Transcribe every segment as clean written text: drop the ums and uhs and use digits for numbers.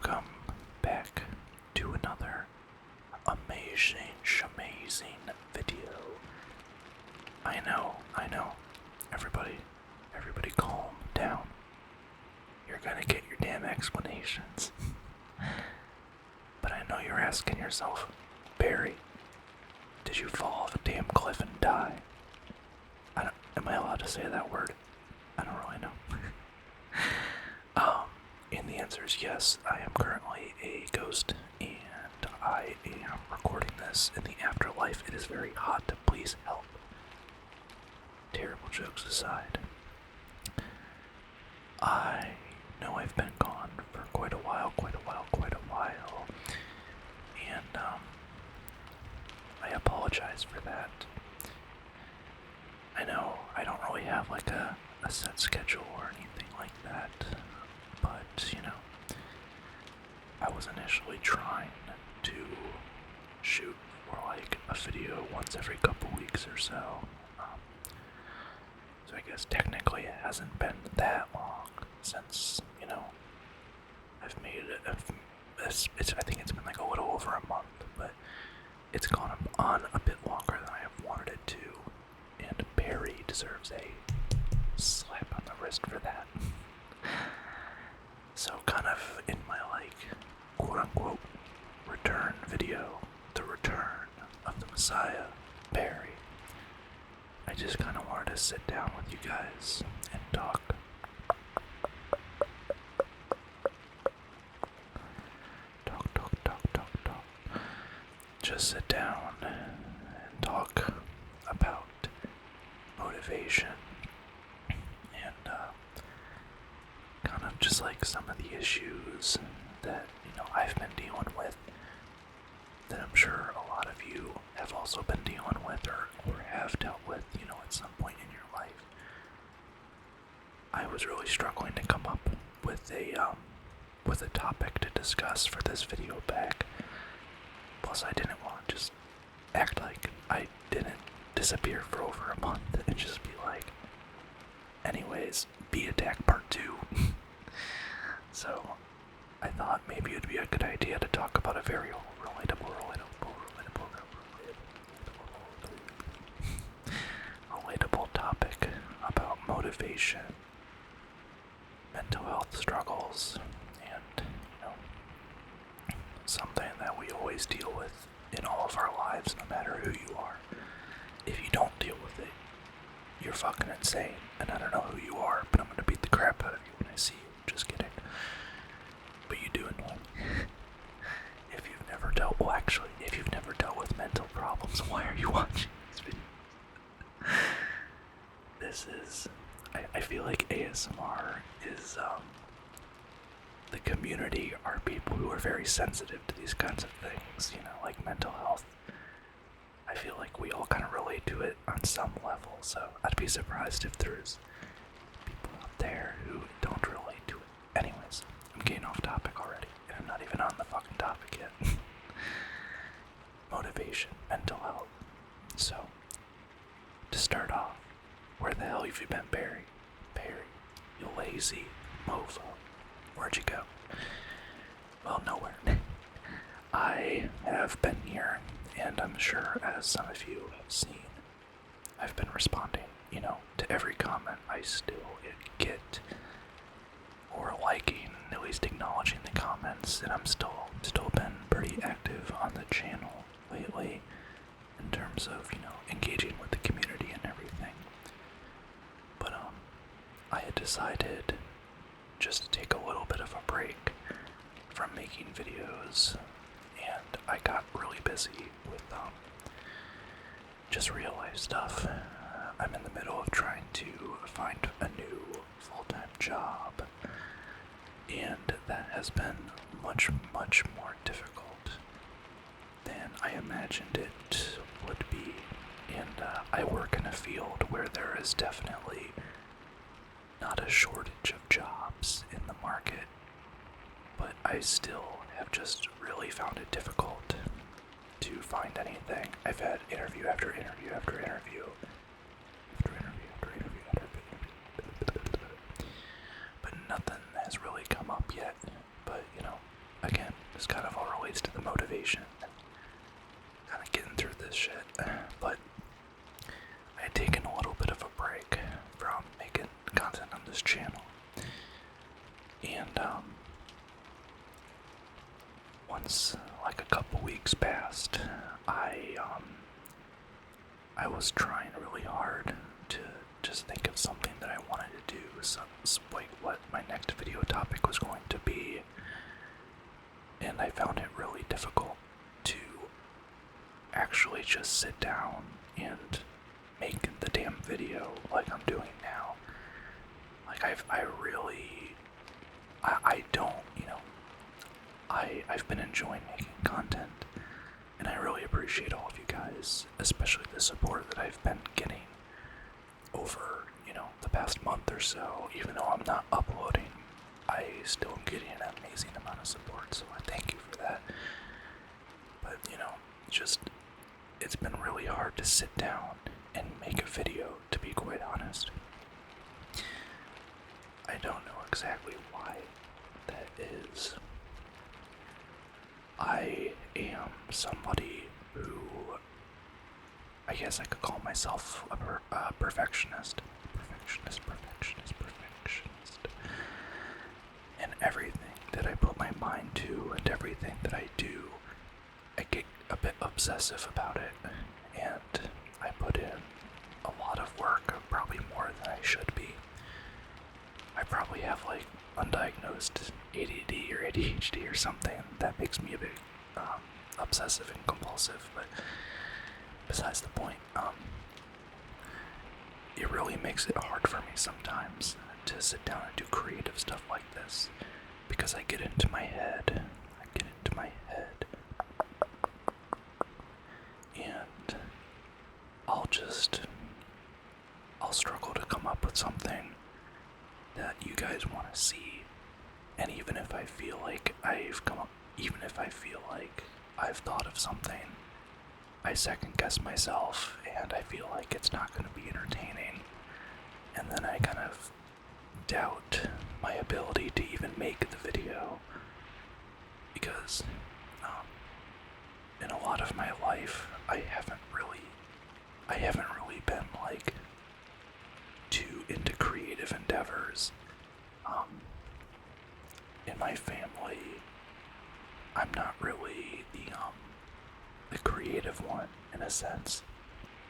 welcome back to another amazing video. I know, everybody calm down. You're gonna get your damn explanations. But I know you're asking yourself, Barry, did you fall off a damn cliff and die? Am I allowed to say that word? I don't really know. And the answer is yes, I am currently a ghost, and I am recording this in the afterlife. It is very hot, please help. Terrible jokes aside, I know I've been gone for quite a while, and I apologize for that. I know I don't really have like a set schedule or anything like that, but you know, I was initially trying to shoot for like a video once every couple weeks or so. So I guess technically it hasn't been that long since, you know, I've made it. I think it's been like a little over a month, but it's gone on a bit longer than I have wanted it to. And Barry deserves a slap on the wrist for that. So kind of in my like quote-unquote return video, the return of the Messiah, Barry, I just kind of wanted to sit down with you guys and talk. Just sit down and talk about motivation and kind of just like some of the issues that, you know, I've been dealing with, that I'm sure a lot of you have also been dealing with or have dealt with, you know, at some point in your life. I was really struggling to come up with a topic to discuss for this video back. Plus, I didn't want to just act like I didn't disappear for over a month and just be like, anyways, Bee Attack Part 2. So, I thought maybe it'd be a good idea to talk about a very relatable topic about motivation, mental health struggles, and, you know, something that we always deal with in all of our lives, no matter who you are. If you don't deal with it, you're fucking insane, and I don't know who you are, but I'm gonna beat the crap out of you when I see you. Just kidding. But you do annoy me. If you've never dealt with mental problems, why are you watching this video? I feel like ASMR is, the community are people who are very sensitive to these kinds of things, you know, like mental health. I feel like we all kind of relate to it on some level, so I'd be surprised if there's people out there who don't relate to it. Anyways, I'm getting off topic already, and I'm not even on the fucking topic yet. Motivation, mental health. So, to start off, where the hell have you been, Barry? Barry, you lazy mofo. Where'd you go? Well, nowhere. I have been here, and I'm sure, as some of you have seen, I've been responding, you know, to every comment I still get, or liking, at least acknowledging the comments, and I'm still been pretty active on the channel lately in terms of, you know, engaging with the community and everything. But I had decided just to take a little bit of a break from making videos, and I got really busy with just real life stuff. I'm in the middle of trying to find a new full-time job, and that has been much more difficult than I imagined it would be. And I work in a field where there is definitely not a shortage of jobs in the market, but I still have just really found it difficult to find anything. I've had interview after interview after interview, but nothing has really come up yet. But, you know, again, this kind of all relates to the motivation, kind of getting through this shit, but I had taken a little bit of a break from making content on this channel, and once like a couple weeks passed, I was trying really hard to just think of something that I wanted to do, like what my next video topic was going to be, and I found it really difficult to actually just sit down and make the damn video like I'm doing now. Like I don't, I've been enjoying making content, and I really appreciate all of you guys, especially the support that I've been getting over, the past month or so. Even though I'm not uploading, I still am getting an amazing amount of support, so I thank you for that. But, it's been really hard to sit down and make a video, to be quite honest. I don't know exactly why that is. I am somebody who, I guess I could call myself a perfectionist. Perfectionist. And everything that I put my mind to and everything that I do, I get a bit obsessive about it. And I put in a lot of work, probably more than I should be. I probably have like undiagnosed ADD or ADHD or something that makes me a bit obsessive and compulsive, but besides the point, it really makes it hard for me sometimes to sit down and do creative stuff like this, because I get into my head, and I'll struggle to come up with something that you guys want to see. And even if I feel like I've thought of something, I second guess myself, and I feel like it's not going to be entertaining, and then I kind of doubt my ability to even make the video, because in a lot of my life, I haven't really been like too into creative endeavors. In my family, I'm not really the creative one, in a sense.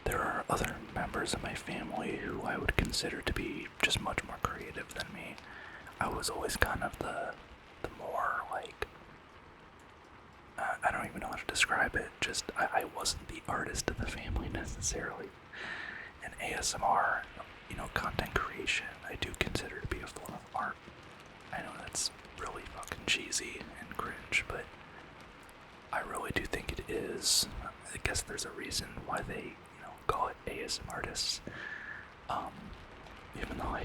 There are other members of my family who I would consider to be just much more creative than me. I was always kind of the more like, I don't even know how to describe it, I wasn't the artist of the family necessarily. And ASMR, content creation, I do consider to be a form of art. I know that's really fucking cheesy and cringe, but I really do think it is. I guess there's a reason why they, call it ASMR artists. Even though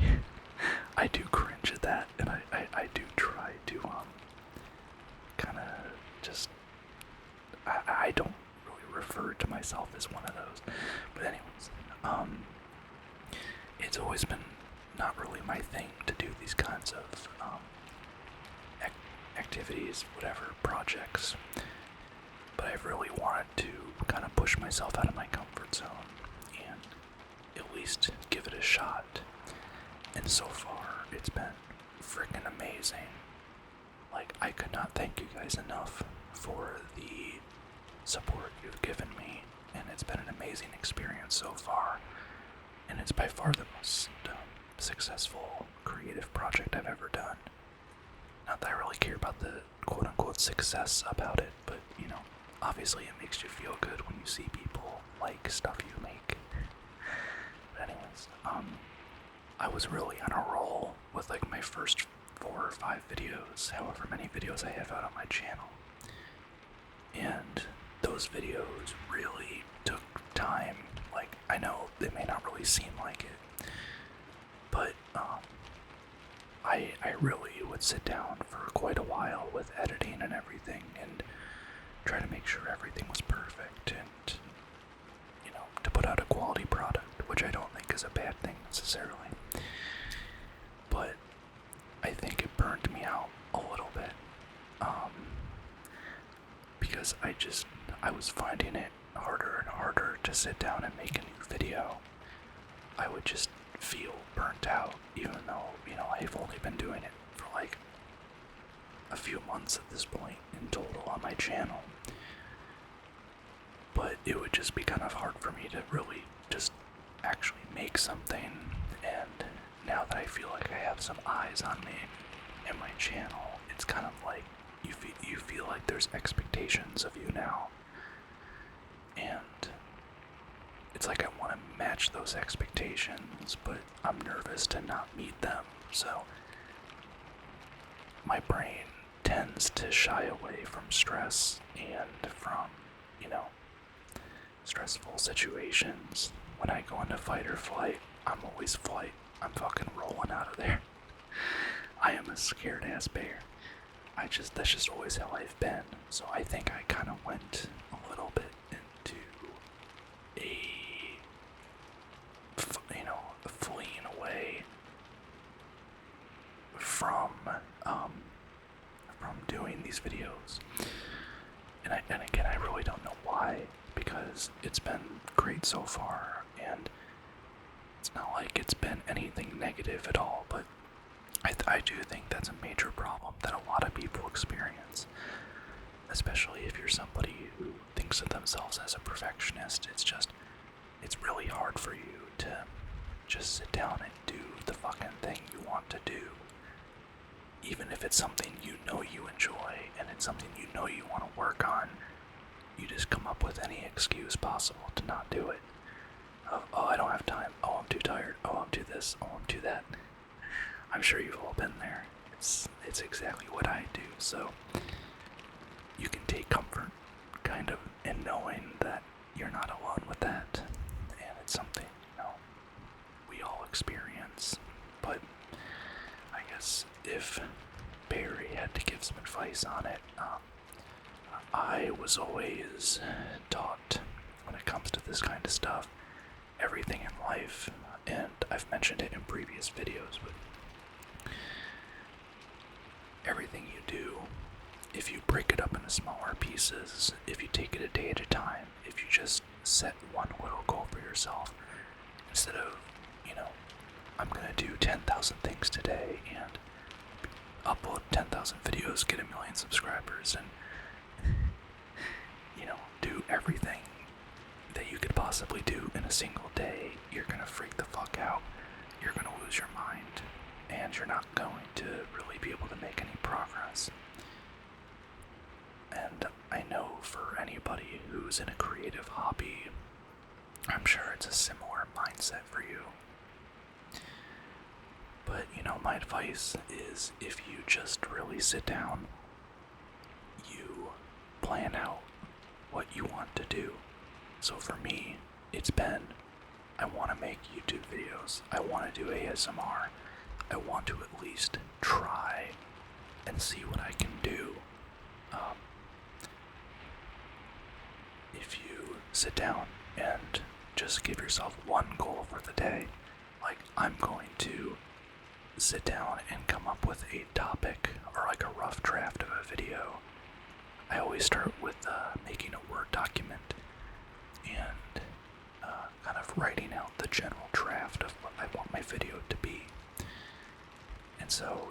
I do cringe at that, and I do try to, kind of just, I don't really refer to myself as one of those. But anyways, it's always been not really my thing to do these kinds of, activities, whatever, projects. But I've really wanted to kind of push myself out of my comfort zone and at least give it a shot. And so far, it's been freaking amazing. Like, I could not thank you guys enough for the support you've given me, and it's been an amazing experience so far. And it's by far the most successful creative project I've ever done. Not that I really care about the quote-unquote success about it, but, obviously it makes you feel good when you see people like stuff you make. But anyways, I was really on a roll with like my first 4 or 5 videos, however many videos I have out on my channel. And those videos really took time. Like, I know they may not really seem like it, but I really would sit down for quite a while with editing and everything and try to make sure everything was perfect and, to put out a quality product, which I don't think is a bad thing necessarily. But I think it burned me out a little bit. I was finding it harder and harder to sit down and make a new video. I would just feel burnt out, even though, I've only been doing it for like a few months at this point in total on my channel. But it would just be kind of hard for me to really just actually make something, and now that I feel like I have some eyes on me and my channel, it's kind of like you feel like there's expectations of you now, and it's like I want to match those expectations, but I'm nervous to not meet them, so my brain tends to shy away from stress and from, stressful situations. When I go into fight or flight, I'm always flight. I'm fucking rolling out of there. I am a scared ass bear. That's just always how I've been. So I think I kind of went a little bit into a fleeing away from doing these videos. And again, I really don't know why, because it's been great so far, and it's not like it's been anything negative at all, but I do think that's a major problem that a lot of people experience, especially if you're somebody who thinks of themselves as a perfectionist. It's really hard for you to just sit down and do the fucking thing you want to do, even if it's something you enjoy and it's something you want to work on. You just come up with any excuse possible to not do it. Oh, I don't have time. Oh, I'm too tired. Oh, I'm too this. Oh, I'm too that. I'm sure you've all been there. It's exactly what I do. So you can take comfort, kind of, in knowing that you're not alone with that, and it's something we all experience. But I guess if Barry had to give some advice on it, I was always taught, when it comes to this kind of stuff, everything in life, and I've mentioned it in previous videos, but everything you do, if you break it up into smaller pieces, if you take it a day at a time, if you just set one little goal for yourself, instead of, I'm gonna do 10,000 things today and upload 10,000 videos, get 1 million subscribers, and do everything that you could possibly do in a single day, you're gonna freak the fuck out. You're gonna lose your mind, and you're not going to really be able to make any progress. And I know for anybody who's in a creative hobby, I'm sure it's a similar mindset for you. But, my advice is, if you just really sit down, you plan out what you want to do. So for me, it's been, I want to make YouTube videos. I want to do ASMR. I want to at least try and see what I can do. If you sit down and just give yourself one goal for the day, like, I'm going to sit down and come up with a topic or like a rough draft of a video. I always start with making a Word document and kind of writing out the general draft of what I want my video to be. And so,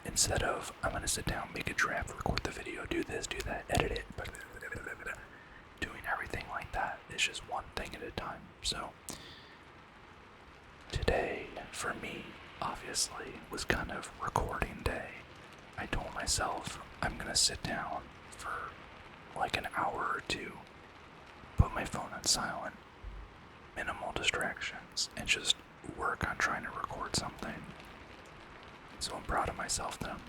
instead of, I'm going to sit down, make a draft, record the video, do this, do that, edit it, doing everything like that, it's just one thing at a time. So, today, for me, obviously, was kind of recording day. I told myself I'm going to sit down for like an hour or two, put my phone on silent, minimal distractions, and just work on trying to record something. So I'm proud of myself that I'm,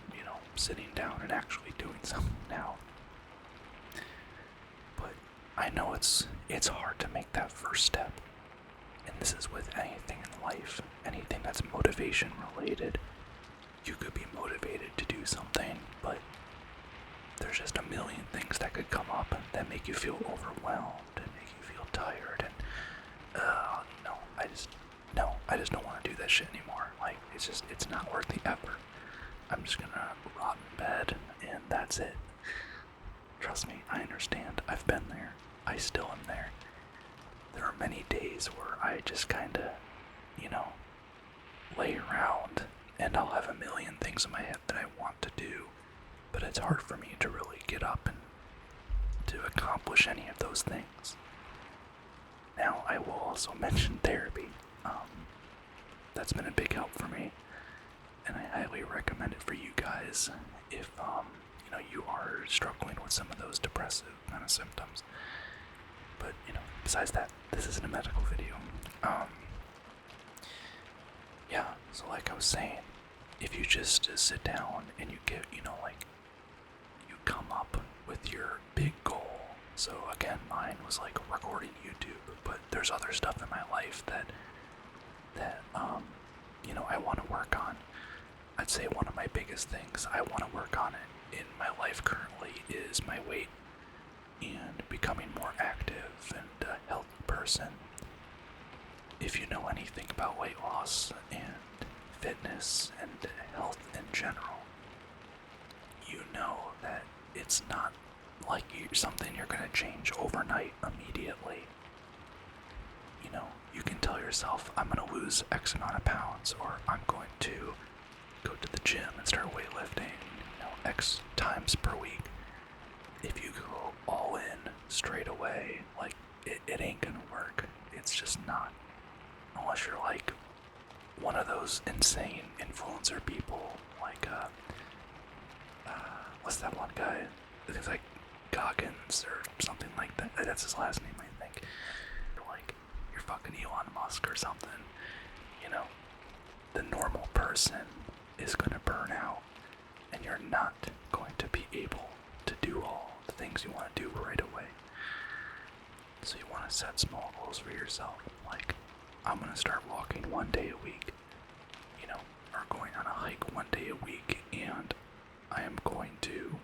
sitting down and actually doing something now. But I know it's hard to make that first step. And this is with anything in life, anything that's motivation related. You could be motivated to do something, but there's just a million things that could come up that make you feel overwhelmed and make you feel tired, and I just don't want to do that shit anymore. Like, it's not worth the effort. I'm just gonna rot in bed, and that's it. Trust me, I understand. I've been there. I still am there. There are many days where I just kinda, lay around and I'll have a million things in my head that I want to do, but it's hard for me to really get up and to accomplish any of those things. Now, I will also mention therapy. That's been a big help for me, and I highly recommend it for you guys if, you are struggling with some of those depressive kind of symptoms. But, besides that, this isn't a medical video. Yeah, so like I was saying, if you just sit down and you get, you come up with your big goal. So again, mine was like recording YouTube, but there's other stuff in my life that I want to work on. I'd say one of my biggest things I want to work on in my life currently is my weight and becoming more active and a healthy person. If you know anything about weight loss and fitness and health in general, you know that it's not like something you're going to change overnight immediately. You can tell yourself, I'm going to lose X amount of pounds, or I'm going to go to the gym and start weightlifting, X times per week. If you go all in straight away, it ain't gonna work. It's just not. Unless you're like one of those insane influencer people, what's that one guy? I think it's like Goggins or something like that. That's his last name, I think. You're fucking Elon Musk or something. The normal person is gonna burn out, and you're not going to be able to do all the things you want to do right away. So you want to set small goals for yourself, like I'm gonna start walking 1 day a week, or going on a hike 1 day a week, and I am going to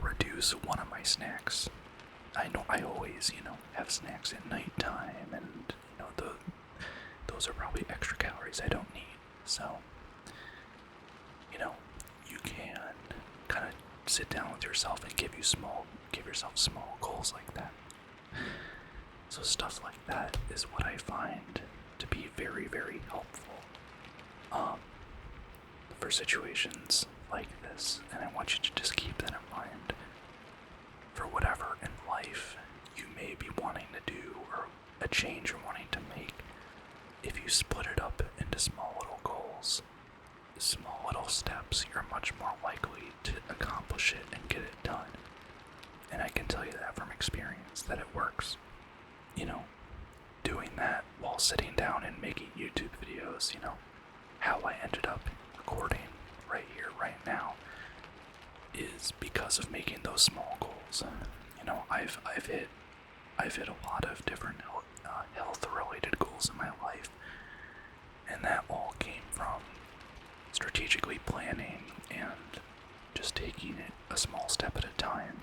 reduce one of my snacks. I know I always, have snacks at nighttime, and those are probably extra calories I don't need. So, you can kind of sit down with yourself and give yourself small goals like that. So stuff like that is what I find to be very, very helpful for situations like this, and I want you to just keep that in mind for whatever in life you may be wanting to do, or a change you're wanting to make. If you split it up into small little goals, small little steps, you're much more likely to accomplish it and get it done. And I can tell you that from experience, that it works. Doing that while sitting down and making YouTube videos, how I ended up recording right here, right now, is because of making those small goals. I've hit a lot of different health-related goals in my life, and that all came from strategically planning and just taking it a small step at a time.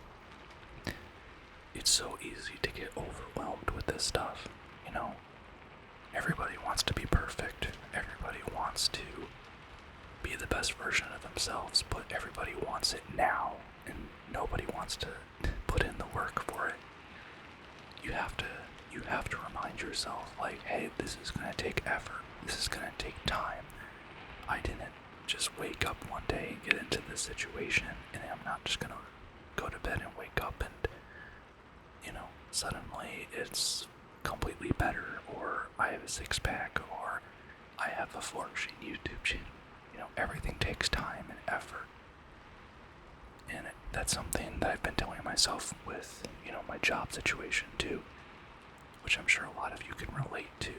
It's so easy to get overwhelmed with this stuff, Everybody wants to be perfect. Everybody wants to be the best version of themselves, but everybody wants it now, and nobody wants to put in the work for it. You have to remind yourself, hey, this is going to take effort. This is going to take time. I didn't just wake up one day and get into this situation, and I'm not just going to go to bed and wake up and, suddenly it's completely better, or I have a six-pack, or I have a flourishing YouTube channel. Everything takes time and effort. And that's something that I've been telling myself with, my job situation too, which I'm sure a lot of you can relate to.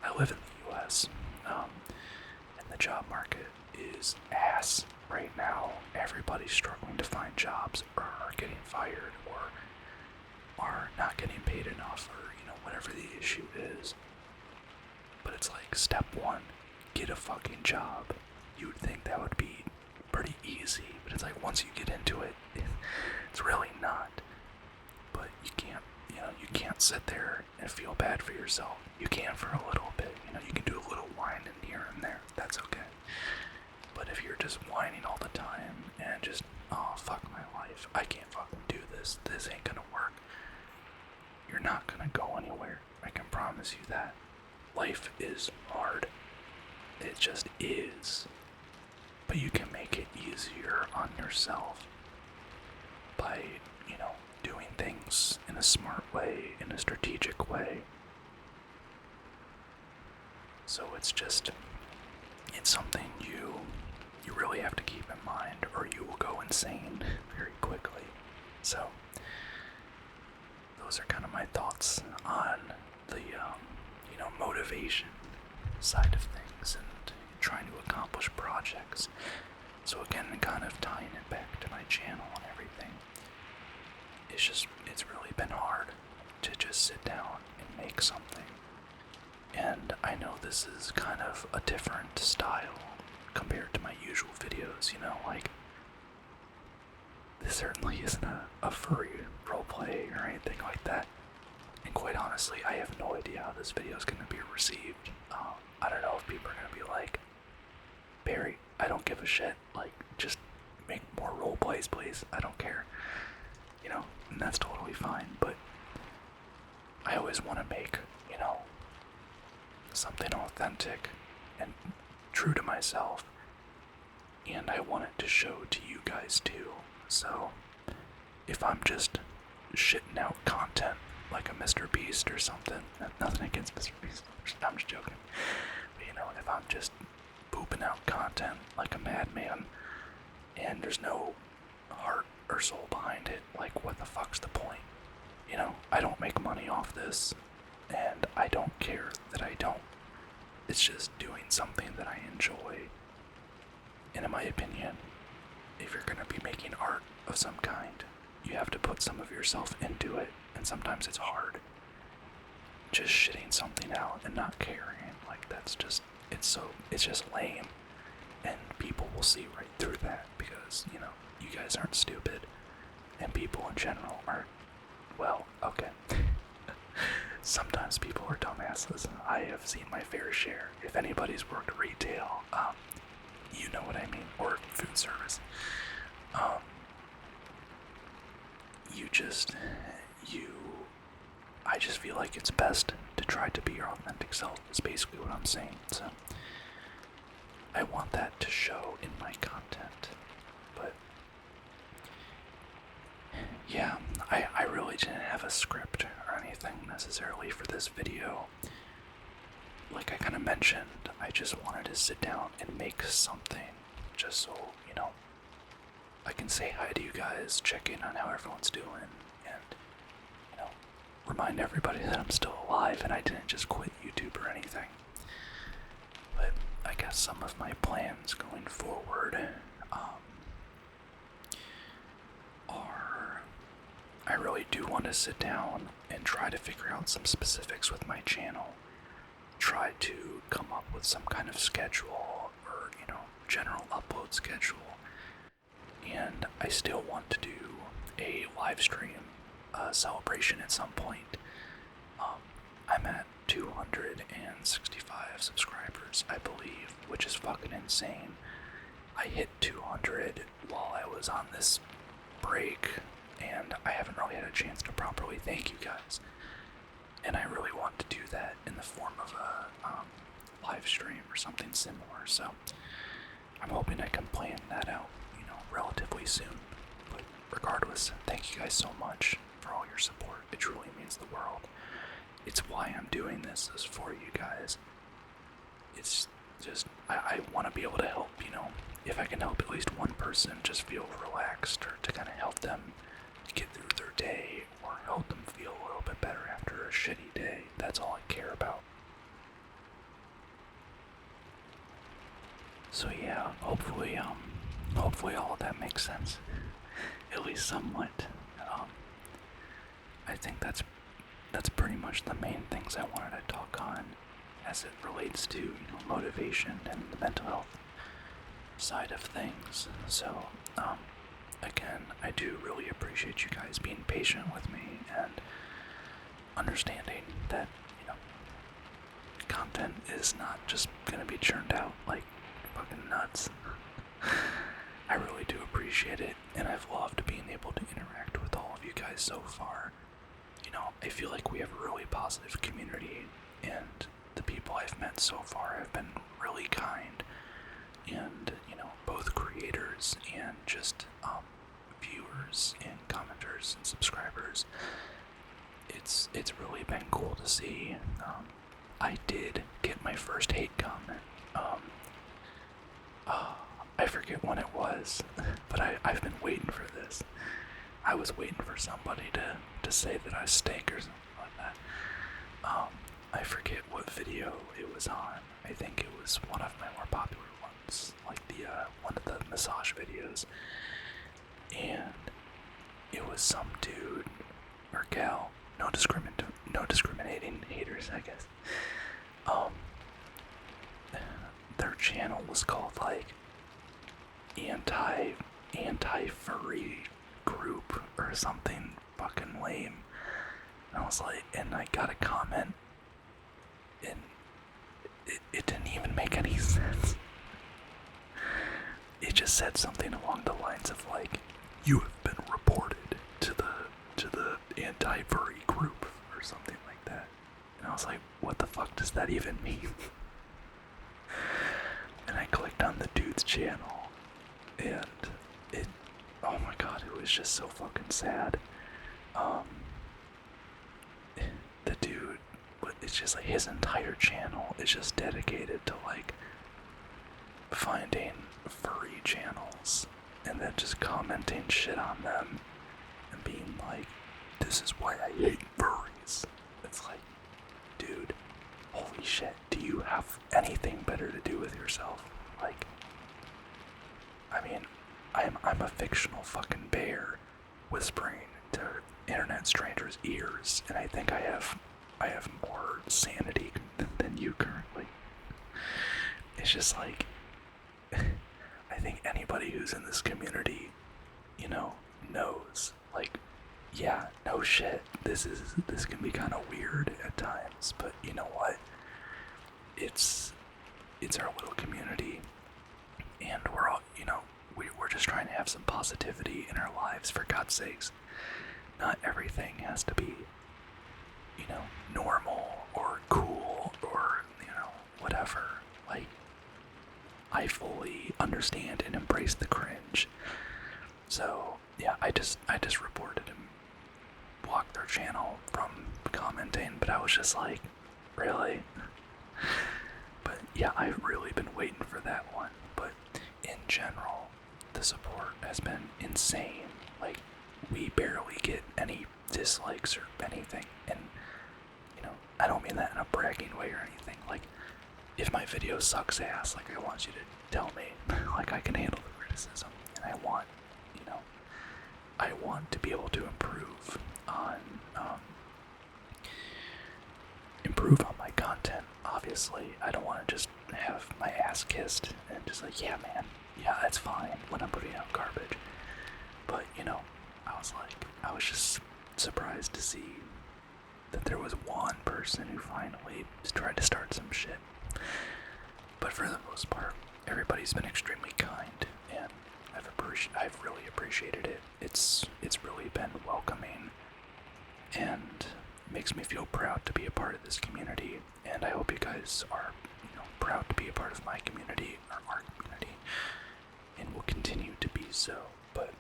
I live in the U.S., and the job market is ass right now. Everybody's struggling to find jobs, or are getting fired, or are not getting paid enough, or, whatever the issue is. But it's like, step one, get a fucking job. You would think that would be pretty easy, but it's like, once you get into it, it's really not. But you can't sit there and feel bad for yourself. You can for a little bit, you can do a little whining here and there. That's okay. But if you're just whining all the time and just, oh oh, fuck my life, I can't fucking do this, this ain't gonna work. You're not gonna go anywhere. I can promise you that. Life is hard. It just is. But you can make it easier on yourself by, doing things in a smart way, in a strategic way. So it's something you really have to keep in mind, or you will go insane very quickly. So those are kind of my thoughts on the motivation side of things and trying to accomplish projects. So again, kind of tying it back to my channel and everything, it's really been hard to just sit down and make something. And I know this is kind of a different style compared to my usual videos, like, this certainly isn't a furry roleplay or anything like that. And quite honestly, I have no idea how this video is going to be received. I don't know if people are going to be like, Barry, I don't give a shit, like, just make more roleplays, please, I don't care. And that's totally fine, but I always want to make, something authentic and true to myself, and I want it to show to you guys too. So if I'm just shitting out content like a Mr. Beast or something, nothing against Mr. Beast, I'm just joking, but if I'm just pooping out content like a madman and there's no heart or soul behind it, like, what the fuck's the point? I don't make money off this, and I don't care that I don't. It's just doing something that I enjoy. And in my opinion, if you're gonna be making art of some kind, you have to put some of yourself into it, and sometimes it's hard. Just shitting something out and not caring, like, it's just lame. And people will see right through that because, you guys aren't stupid. And people in general aren't, well, okay. Sometimes people are dumbasses. I have seen my fair share. If anybody's worked retail, you know what I mean, or food service. I just feel like it's best to try to be your authentic self, is basically what I'm saying. So I want that to show in my content. But yeah, I really didn't have a script or anything necessarily for this video. Like I kind of mentioned, I just wanted to sit down and make something just so, I can say hi to you guys, check in on how everyone's doing, and, remind everybody that I'm still alive and I didn't just quit YouTube or anything. But I guess some of my plans going forward are, I really do want to sit down and try to figure out some specifics with my channel. Try to come up with some kind of schedule or, general upload schedule. And I still want to do a live stream celebration at some point. I'm at 265 subscribers, I believe, which is fucking insane. I hit 200 while I was on this break, and I haven't really had a chance to properly thank you guys. And I really want to do that in the form of a live stream or something similar. So I'm hoping I can plan that out, relatively soon. But regardless, thank you guys so much for all your support. It truly means the world. It's why I'm doing this, is for you guys. It's just, I want to be able to help, if I can help at least one person just feel relaxed, or to kind of help them get through their day, or help them feel a little bit better after a shitty day. That's all I care about. So yeah, hopefully all of that makes sense, at least somewhat. I think that's pretty much the main things I wanted to talk on as it relates to, motivation and the mental health side of things. So, again, I do really appreciate you guys being patient with me and understanding that, content is not just gonna be churned out like fucking nuts. I really do appreciate appreciate it, and I've loved being able to interact with all of you guys so far. I feel like we have a really positive community, and the people I've met so far have been really kind, and, both creators and just viewers and commenters and subscribers. It's really been cool to see. I did get my first hate comment. I forget when it was, but I've been waiting for this. I was waiting for somebody to say that I stink or something like that. I forget what video it was on. I think it was one of my more popular ones, like the one of the massage videos. And it was some dude or gal, no discriminating haters, I guess. Their channel was called like anti-furry group or something fucking lame. And I was like, and I got a comment, and it didn't even make any sense. It just said something along the lines of like, you have been reported to the anti-furry group or something like that. And I was like, what the fuck does that even mean? And I clicked on the dude's channel, and oh my god, it was just so fucking sad. The dude, it's just like his entire channel is just dedicated to like finding furry channels and then just commenting shit on them and being like, this is why I hate furries. It's like, dude, holy shit, do you have anything better to do with yourself? Like, I mean, I'm a fictional fucking bear whispering to internet strangers' ears, and I think I have more sanity than you currently. It's just like, I think anybody who's in this community, knows, like, yeah, no shit, this can be kind of weird at times, but you know what? It's our little community, and we're all, we're just trying to have some positivity in our lives, for God's sakes. Not everything has to be, normal or cool or, whatever. Like, I fully understand and embrace the cringe. So, yeah, I just reported him, blocked their channel from commenting, but I was just like, really? But yeah, I've really been waiting for that one. But in general, the support has been insane. Like, we barely get any dislikes or anything, and I don't mean that in a bragging way or anything. Like, if my video sucks ass, like, I want you to tell me. Like, I can handle the criticism, and I want to be able to improve on my content. Obviously, I don't want to just have my ass kissed and just like, yeah, man, yeah, that's fine when I'm putting out garbage. But I was just surprised to see that there was one person who finally tried to start some shit. But for the most part, everybody's been extremely kind, and I've really appreciated it. It's really been welcoming, and makes me feel proud to be a part of this community. And I hope you guys are, proud to be a part of my community, or our community, and will continue to be so. But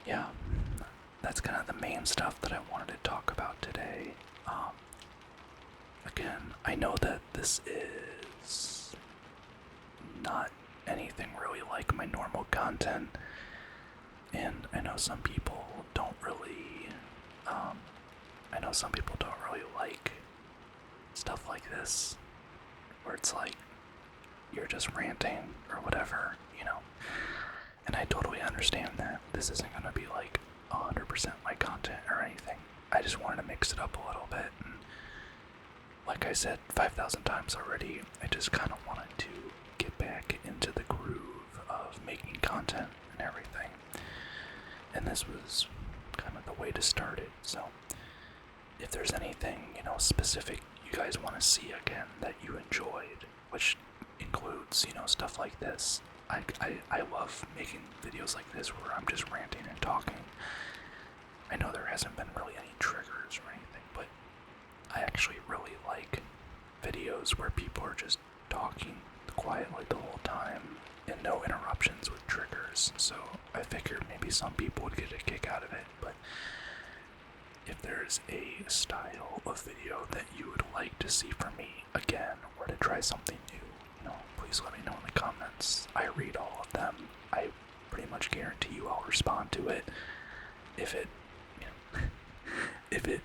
yeah, that's kind of the main stuff that I wanted to talk about today. Again, I know that this is not anything really like my normal content, and I know some people don't really like stuff like this, where it's like you're just ranting or whatever, and I totally understand that. This isn't gonna be like 100% my content or anything. I just wanted to mix it up a little bit, and like I said 5,000 times already, I just kind of wanted to get back into the groove of making content and everything, and this was kind of the way to start it. So if there's anything, specific you guys want to see again that you enjoyed, which includes, stuff like this, I love making videos like this where I'm just ranting and talking. I know there hasn't been really any triggers or anything, but I actually really like videos where people are just talking quietly the whole time and no interruptions with triggers. So I figured maybe some people would get a kick out of it, but if there's a style of video that you would like to see from me again, or to try something new, please let me know in the comments. I read all of them. I pretty much guarantee you I'll respond to it if it, if it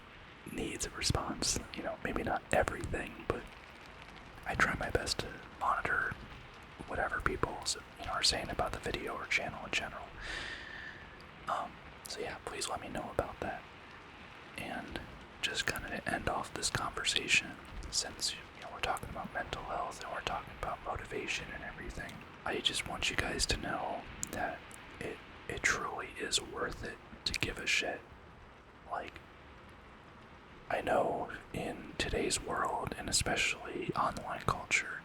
needs a response. Maybe not everything, but I try my best to monitor whatever people are saying about the video or channel in general. So yeah, please let me know about that. And just kind of to end off this conversation, since we're talking about mental health and we're talking about motivation and everything, I just want you guys to know that it truly is worth it to give a shit. Like, I know in today's world, and especially online culture,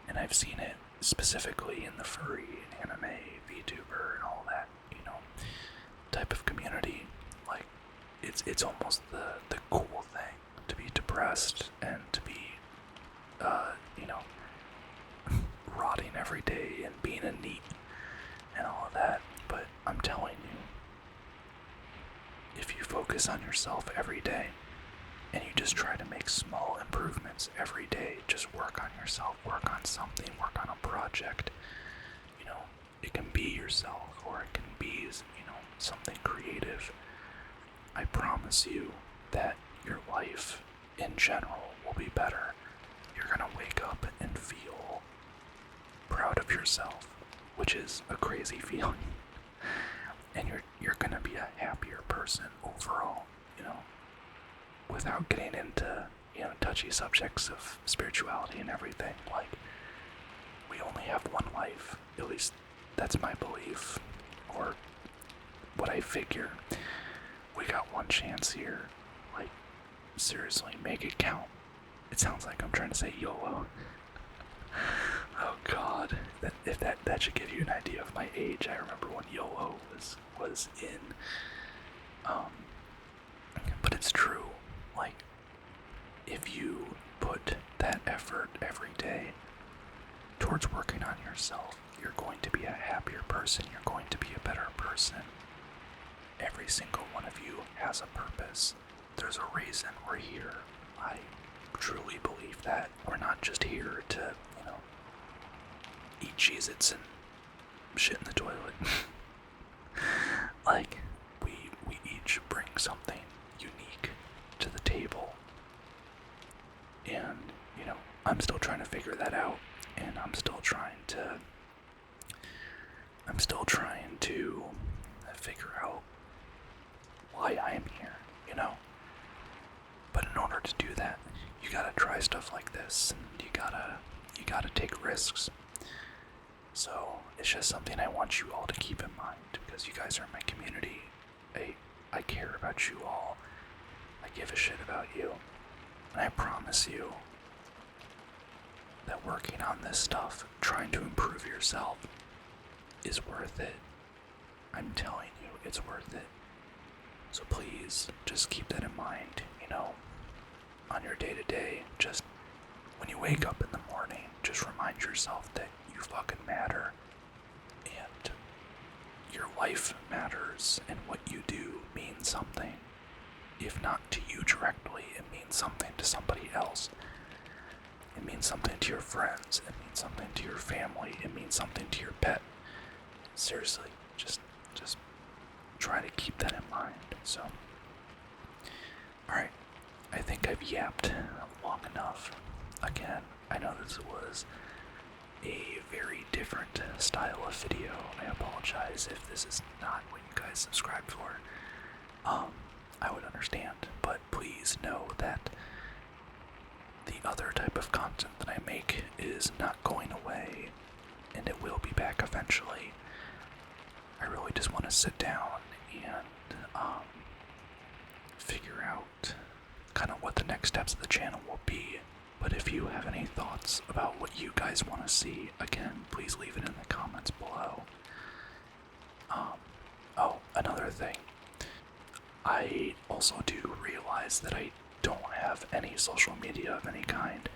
and I've seen it specifically in the furry, anime, VTuber, and all that, type of community, like, it's almost the cool thing to be depressed and to be, rotting every day and being a neat and all of that. But I'm telling you, if you focus on yourself every day and you just try to make small improvements every day, just work on yourself, work on something, work on a project, it can be yourself or it can be, something creative. I promise you that your life in general will be better. You're gonna wake up and feel proud of yourself, which is a crazy feeling. And you're gonna be a happier person overall, without getting into, touchy subjects of spirituality and everything. Like, we only have one life, at least that's my belief, or what I figure. We got one chance here. Like, seriously, make it count. It sounds like I'm trying to say YOLO. Oh god, that should give you an idea of my age. I remember when YOLO was in. But it's true. Like, if you put that effort every day towards working on yourself, you're going to be a happier person. You're going to be a better person. Every single one of you has a purpose. There's a reason we're here. I truly believe that. We're not just here to, eat Cheez-Its and shit in the toilet. Like, we each bring something unique to the table. And, I'm still trying to figure that out. And I'm still trying to figure out why I am here, But in order to do that, you gotta try stuff like this, and you gotta take risks. So it's just something I want you all to keep in mind, because you guys are my community. I care about you all. I give a shit about you. And I promise you that working on this stuff, trying to improve yourself, is worth it. I'm telling you, it's worth it. So please, just keep that in mind, on your day-to-day. Just when you wake up in the morning, just remind yourself that you fucking matter, and your life matters, and what you do means something. If not to you directly, it means something to somebody else. It means something to your friends. It means something to your family. It means something to your pet. Seriously, just try to keep that in mind. So, alright, I think I've yapped long enough. Again, I know this was a very different style of video. I apologize if this is not what you guys subscribed for. I would understand, but please know that the other type of content that I make is not going away, and it will be back eventually. I really just want to sit down and figure out kind of what the next steps of the channel will be, But if you have any thoughts about what you guys want to see, again, please leave it in the comments below. Oh, another thing. I also do realize that I don't have any social media of any kind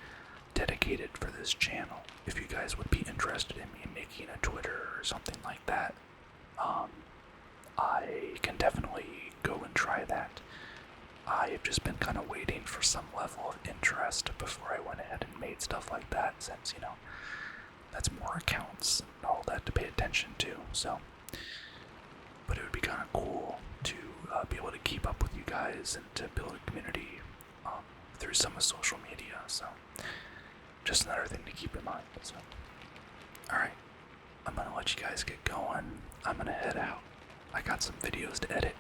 dedicated for this channel. If you guys would be interested in me making a Twitter or something like that, I can definitely go and try that. I've just been kind of waiting for some level of interest before I went ahead and made stuff like that, since, that's more accounts and all that to pay attention to, so. But it would be kind of cool to be able to keep up with you guys and to build a community through some of social media, so. Just another thing to keep in mind, so. Alright, I'm gonna let you guys get going. I'm gonna head out. I got some videos to edit.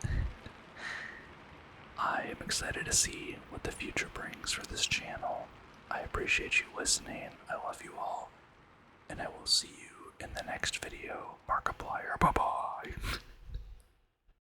I am excited to see what the future brings for this channel. I appreciate you listening. I love you all. And I will see you in the next video. Markiplier. Bye-bye.